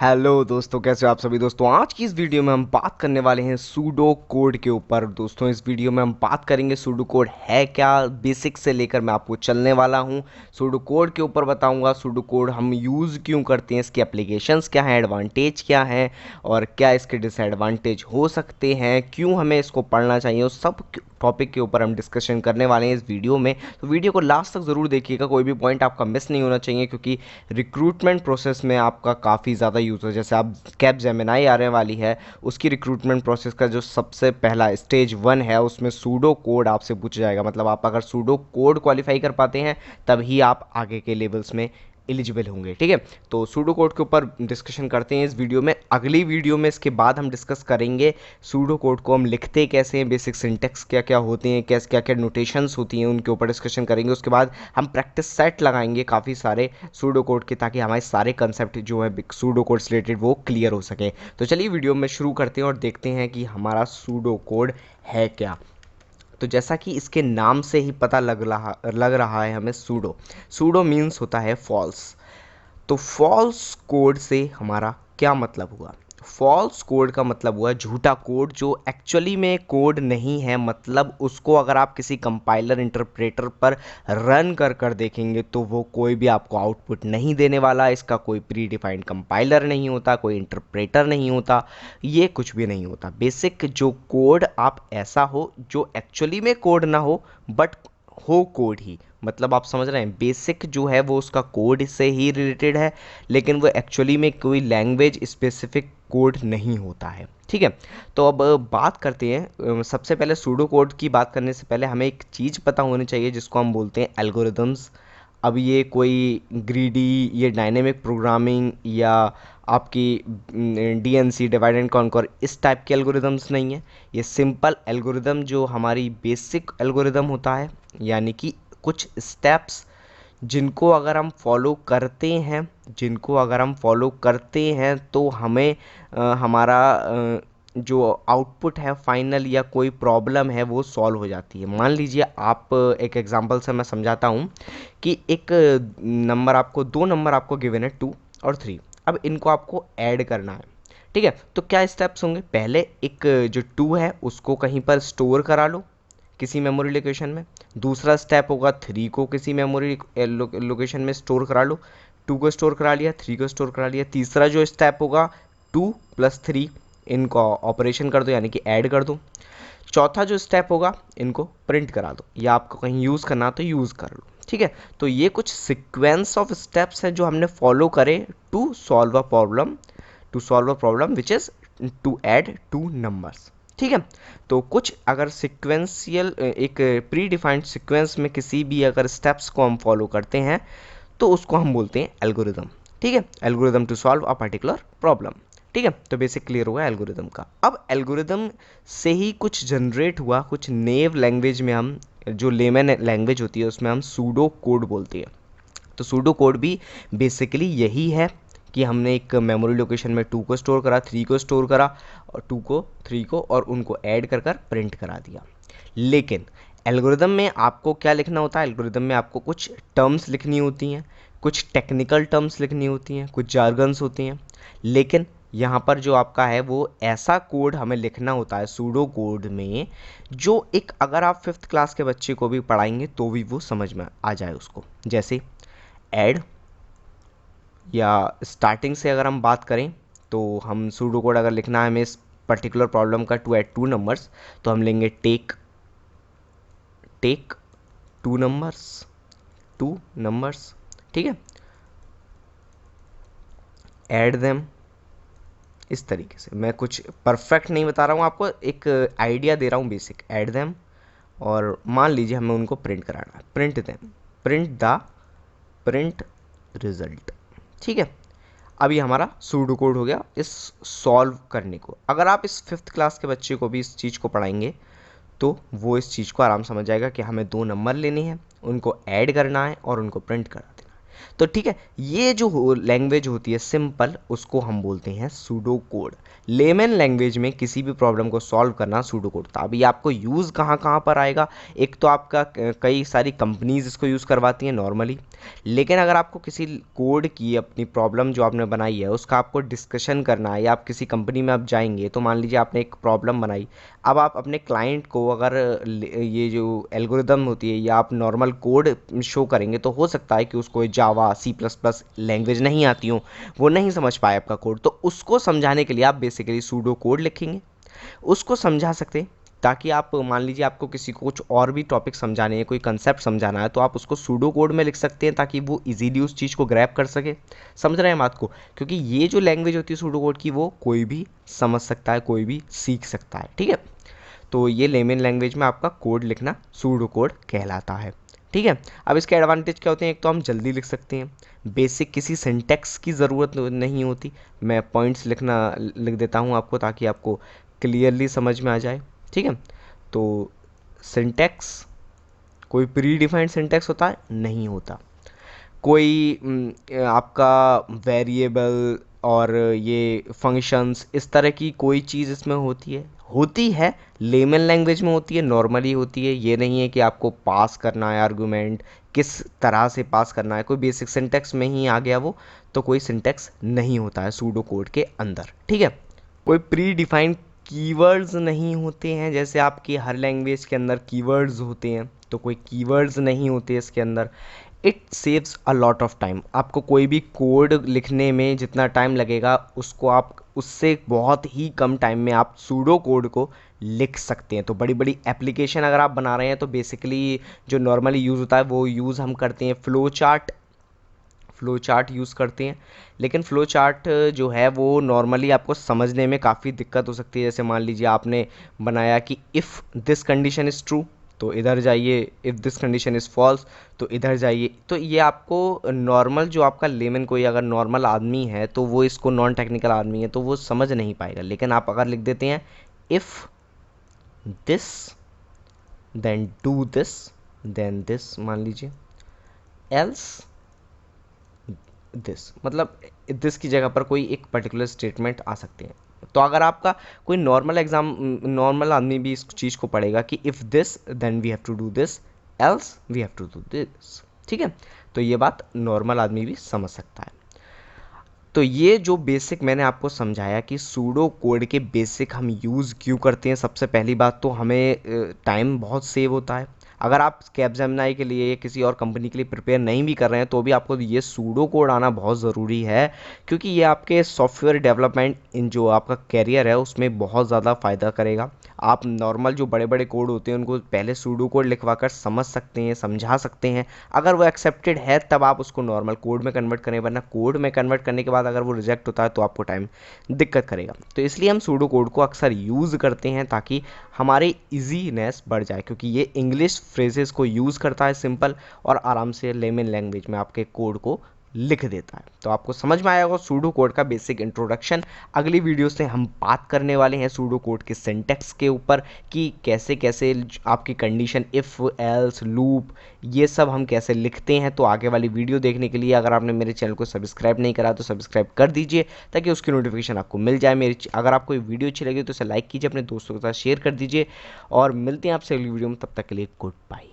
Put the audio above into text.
Hello दोस्तों, कैसे हो आप सभी दोस्तों। आज की इस वीडियो में हम बात करने वाले हैं सूडो कोड के ऊपर। दोस्तों इस वीडियो में हम बात करेंगे सूडो कोड है क्या, बेसिक से लेकर मैं आपको चलने वाला हूं। सूडो कोड के ऊपर बताऊंगा सूडो कोड हम यूज़ क्यों करते हैं, इसके एप्लीकेशंस क्या हैं, एडवांटेज क्या हैं और क्या इसके डिसएडवांटेज हो सकते हैं, क्यों हमें इसको पढ़ना चाहिए, उस सब टॉपिक के ऊपर हम डिस्कशन करने वाले हैं इस वीडियो में। तो वीडियो को लास्ट तक ज़रूर देखिएगा, कोई भी पॉइंट आपका मिस नहीं होना चाहिए, क्योंकि रिक्रूटमेंट प्रोसेस में आपका काफ़ी ज़्यादा यूज़ है। जैसे आप कैब जेमिनाई आने वाली है, उसकी रिक्रूटमेंट प्रोसेस का जो सबसे पहला स्टेज 1 है, उसमें सूडो कोड आपसे पूछा जाएगा। मतलब आप अगर सूडो कोड क्वालिफाई कर पाते हैं तभी आप आगे के लेवल्स में एलिजिबल होंगे। ठीक है, तो सूडो कोड के ऊपर डिस्कशन करते हैं इस वीडियो में। अगली वीडियो में इसके बाद हम डिस्कस करेंगे सूडो कोड को हम लिखते कैसे हैं, बेसिक सिंटेक्स क्या क्या होते हैं, कैसे क्या क्या नोटेशंस होती हैं, उनके ऊपर डिस्कशन करेंगे। उसके बाद हम प्रैक्टिस सेट लगाएंगे काफ़ी सारे सूडो कोड के, ताकि हमारे सारे कंसेप्ट जो है सूडो कोड से रिलेटेड वो क्लियर हो सके। तो चलिए वीडियो में शुरू करते हैं और देखते हैं कि हमारा सूडो कोड है क्या। तो जैसा कि इसके नाम से ही पता लग रहा है हमें, सूडो सूडो मीन्स होता है फॉल्स। तो फॉल्स कोड से हमारा क्या मतलब हुआ। फॉल्स कोड का मतलब हुआ झूठा कोड, जो एक्चुअली में कोड नहीं है। मतलब उसको अगर आप किसी कंपाइलर इंटरप्रेटर पर रन कर देखेंगे तो वो कोई भी आपको आउटपुट नहीं देने वाला। इसका कोई प्री डिफाइंड कंपाइलर नहीं होता, कोई इंटरप्रेटर नहीं होता, ये कुछ भी नहीं होता। बेसिक जो कोड आप ऐसा हो जो एक्चुअली में कोड ना हो, बट हो कोड ही। मतलब आप समझ रहे हैं, बेसिक जो है वो उसका कोड से ही रिलेटेड है, लेकिन वो एक्चुअली में कोई लैंग्वेज स्पेसिफिक कोड नहीं होता है। ठीक है, तो अब बात करते हैं। सबसे पहले सूडो कोड की बात करने से पहले हमें एक चीज़ पता होनी चाहिए जिसको हम बोलते हैं एल्गोरिदम्स। अब ये कोई ग्रीडी, ये डायनेमिक प्रोग्रामिंग या आपकी डीएनसी डिवाइड एंड कॉन्कर इस टाइप के एल्गोरिदम्स नहीं है। ये सिंपल एल्गोरिदम जो हमारी बेसिक एल्गोरिदम होता है, यानी कि कुछ स्टेप्स जिनको अगर हम फॉलो करते हैं तो हमें हमारा जो आउटपुट है फाइनल या कोई प्रॉब्लम है वो सॉल्व हो जाती है। मान लीजिए आप एक एग्जांपल से मैं समझाता हूँ कि एक नंबर आपको, दो नंबर आपको गिवन है 2 और 3। अब इनको आपको ऐड करना है। ठीक है, तो क्या स्टेप्स होंगे। पहले एक जो 2 है उसको कहीं पर स्टोर करा लो किसी मेमोरी लोकेशन में। दूसरा स्टेप होगा 3 को किसी मेमोरी लोकेशन में स्टोर करा लो। 2 को स्टोर करा लिया, 3 को स्टोर करा लिया। तीसरा जो स्टेप होगा 2 + 3, इनको ऑपरेशन कर दो, यानी कि ऐड कर दो। चौथा जो स्टेप होगा इनको प्रिंट करा दो, या आपको कहीं यूज़ करना तो यूज़ कर लो। ठीक है, तो ये कुछ सीक्वेंस ऑफ स्टेप्स हैं जो हमने फॉलो करे to solve a problem which is to add 2 numbers. ठीक है, तो कुछ अगर सिक्वेंशियल, एक प्री डिफाइंड सीक्वेंस में किसी भी अगर स्टेप्स को हम फॉलो करते हैं तो उसको हम बोलते हैं एल्गोरिदम। ठीक है, algorithm to solve a particular problem. ठीक है, तो बेसिक क्लियर हुआ एल्गोरिदम का। अब एल्गोरिदम से ही कुछ जनरेट हुआ, कुछ नेव लैंग्वेज में हम, जो लेमन लैंग्वेज होती है उसमें हम सूडो कोड बोलते हैं। तो सूडो कोड भी बेसिकली यही है कि हमने एक मेमोरी लोकेशन में 2 को स्टोर करा, 3 को स्टोर करा, और 2 को 3 को और उनको ऐड कर कर प्रिंट करा दिया। लेकिन एल्गोरिदम में आपको क्या लिखना होता है, एल्गोरिदम में आपको कुछ टर्म्स लिखनी होती हैं, कुछ टेक्निकल टर्म्स लिखनी होती हैं, कुछ जार्गन्स होती हैं। लेकिन यहाँ पर जो आपका है वो ऐसा कोड हमें लिखना होता है सूडो कोड में, जो एक अगर आप 5th क्लास के बच्चे को भी पढ़ाएंगे तो भी वो समझ में आ जाए उसको। जैसे ऐड, या स्टार्टिंग से अगर हम बात करें तो हम सूडो कोड अगर लिखना है हमें इस पर्टिकुलर प्रॉब्लम का, टू ऐड 2 नंबर्स, तो हम लेंगे टेक टेक 2 नंबर्स, 2 नंबर्स। ठीक है, ऐड देम। इस तरीके से मैं कुछ परफेक्ट नहीं बता रहा हूँ आपको, एक आइडिया दे रहा हूँ बेसिक। ऐड देम, और मान लीजिए हमें उनको प्रिंट कराना है, प्रिंट देम, प्रिंट रिजल्ट। ठीक है, अब ये हमारा सूडो कोड हो गया इस सॉल्व करने को। अगर आप इस 5th क्लास के बच्चे को भी इस चीज़ को पढ़ाएंगे तो वो इस चीज़ को आराम समझ जाएगा कि हमें 2 नंबर लेने हैं, उनको ऐड करना है और उनको प्रिंट करा देना है। तो ठीक है, ये जो लैंग्वेज होती है सिंपल, उसको हम बोलते हैं सूडो कोड। लेमन लैंग्वेज में किसी भी प्रॉब्लम को सॉल्व करना सूडो कोड था। अभी आपको यूज़ कहाँ कहाँ पर आएगा, एक तो आपका कई सारी कंपनीज इसको यूज़ करवाती हैं नॉर्मली, लेकिन अगर आपको किसी कोड की अपनी प्रॉब्लम जो आपने बनाई है उसका आपको डिस्कशन करना है, या आप किसी कंपनी में आप जाएंगे तो मान लीजिए आपने एक प्रॉब्लम बनाई, अब आप अपने क्लाइंट को अगर ये जो एल्गोरिदम होती है या आप नॉर्मल कोड शो करेंगे तो हो सकता है कि उसको जावा C++ लैंग्वेज नहीं आती हो, वो नहीं समझ पाए आपका कोड, तो उसको समझाने के लिए आप बेसिकली सूडो कोड लिखेंगे, उसको समझा सकते हैं, ताकि आप मान लीजिए आपको किसी को कुछ और भी टॉपिक समझाने हैं, कोई कंसेप्ट समझाना है, तो आप उसको सूडो कोड में लिख सकते हैं ताकि वो इजीली उस चीज़ को ग्रैब कर सके। समझ रहे हैं बात को, क्योंकि ये जो लैंग्वेज होती है सूडो कोड की, वो कोई भी समझ सकता है, कोई भी सीख सकता है, ठीक है। तो ये लेमन लैंग्वेज में आपका कोड लिखना सूडो कोड कहलाता है, ठीक है। अब इसके एडवांटेज क्या होते हैं, एक तो हम जल्दी लिख सकते हैं, बेसिक किसी सिंटैक्स की ज़रूरत नहीं होती। मैं पॉइंट्स लिख देता हूँ आपको ताकि आपको क्लियरली समझ में आ जाए, ठीक है। तो सिंटैक्स, कोई प्री डिफाइंड सिंटैक्स होता है, नहीं होता। कोई आपका वेरिएबल और ये फंक्शंस, इस तरह की कोई चीज़ इसमें होती है लेमन लैंग्वेज में होती है, नॉर्मली होती है। ये नहीं है कि आपको पास करना है आर्गुमेंट, किस तरह से पास करना है, कोई बेसिक सिंटैक्स में ही आ गया वो, तो कोई सिंटैक्स नहीं होता है सूडो कोड के अंदर, ठीक है। कोई प्री डिफाइंड कीवर्ड्स नहीं होते हैं, जैसे आपकी हर लैंग्वेज के अंदर कीवर्ड्स होते हैं, तो कोई कीवर्ड्स नहीं होते इसके अंदर। It saves a lot of time, आपको कोई भी कोड लिखने में जितना टाइम लगेगा उसको आप उससे बहुत ही कम टाइम में आप सूडो कोड को लिख सकते हैं। तो बड़ी बड़ी एप्लीकेशन अगर आप बना रहे हैं तो बेसिकली जो नॉर्मली यूज़ होता है वो यूज़ हम करते हैं फ्लो चार्ट यूज़ करते हैं। लेकिन फ्लो चार्ट जो है वो नॉर्मली आपको समझने में काफ़ी दिक्कत हो सकती है। जैसे मान लीजिए आपने बनाया कि if this condition is true तो इधर जाइए, if this condition is false तो इधर जाइए, तो ये आपको नॉर्मल जो आपका लेमन, कोई अगर नॉर्मल आदमी है तो वो इसको, नॉन टेक्निकल आदमी है तो वो समझ नहीं पाएगा। लेकिन आप अगर लिख देते हैं if this then do this then this, मान लीजिए एल्स दिस, मतलब दिस की जगह पर कोई एक पर्टिकुलर स्टेटमेंट आ सकते हैं। तो अगर आपका कोई नॉर्मल आदमी भी इस चीज़ को पढ़ेगा कि if this then we have to do this, else we have to do this, ठीक है। तो ये बात नॉर्मल आदमी भी समझ सकता है। तो ये जो बेसिक मैंने आपको समझाया कि सूडो कोड के बेसिक हम यूज़ क्यों करते हैं, सबसे पहली बात तो हमें टाइम बहुत सेव होता है। अगर आप कैपजेमिनाई के लिए या किसी और कंपनी के लिए प्रिपेयर नहीं भी कर रहे हैं तो भी आपको ये सूडो कोड आना बहुत ज़रूरी है, क्योंकि ये आपके सॉफ्टवेयर डेवलपमेंट इन जो आपका कैरियर है उसमें बहुत ज़्यादा फ़ायदा करेगा। आप नॉर्मल जो बड़े बड़े कोड होते हैं उनको पहले सूडो कोड लिखवा कर समझ सकते हैं, समझा सकते हैं। अगर वो एक्सेप्टेड है तब आप उसको नॉर्मल कोड में कन्वर्ट करें, वरना कोड में कन्वर्ट करने के बाद अगर वो रिजेक्ट होता है तो आपको टाइम दिक्कत करेगा। तो इसलिए हम सूडो कोड को अक्सर यूज़ करते हैं ताकि हमारे ईजीनेस बढ़ जाए, क्योंकि ये इंग्लिश फ्रेजेस को यूज़ करता है सिंपल और आराम से लेमन लैंग्वेज में आपके कोड को लिख देता है। तो आपको समझ में आएगा सूडो कोड का बेसिक इंट्रोडक्शन। अगली वीडियो से हम बात करने वाले हैं सूडो कोड के सिंटैक्स के ऊपर कि कैसे कैसे आपकी कंडीशन इफ़ एल्स लूप ये सब हम कैसे लिखते हैं। तो आगे वाली वीडियो देखने के लिए अगर आपने मेरे चैनल को सब्सक्राइब नहीं करा तो सब्सक्राइब कर दीजिए ताकि उसकी नोटिफिकेशन आपको मिल जाए। अगर आपको ये वीडियो अच्छी लगी तो इसे लाइक कीजिए, अपने दोस्तों के साथ शेयर कर दीजिए और मिलते हैं आपसे अगली वीडियो में। तब तक के लिए गुड बाय।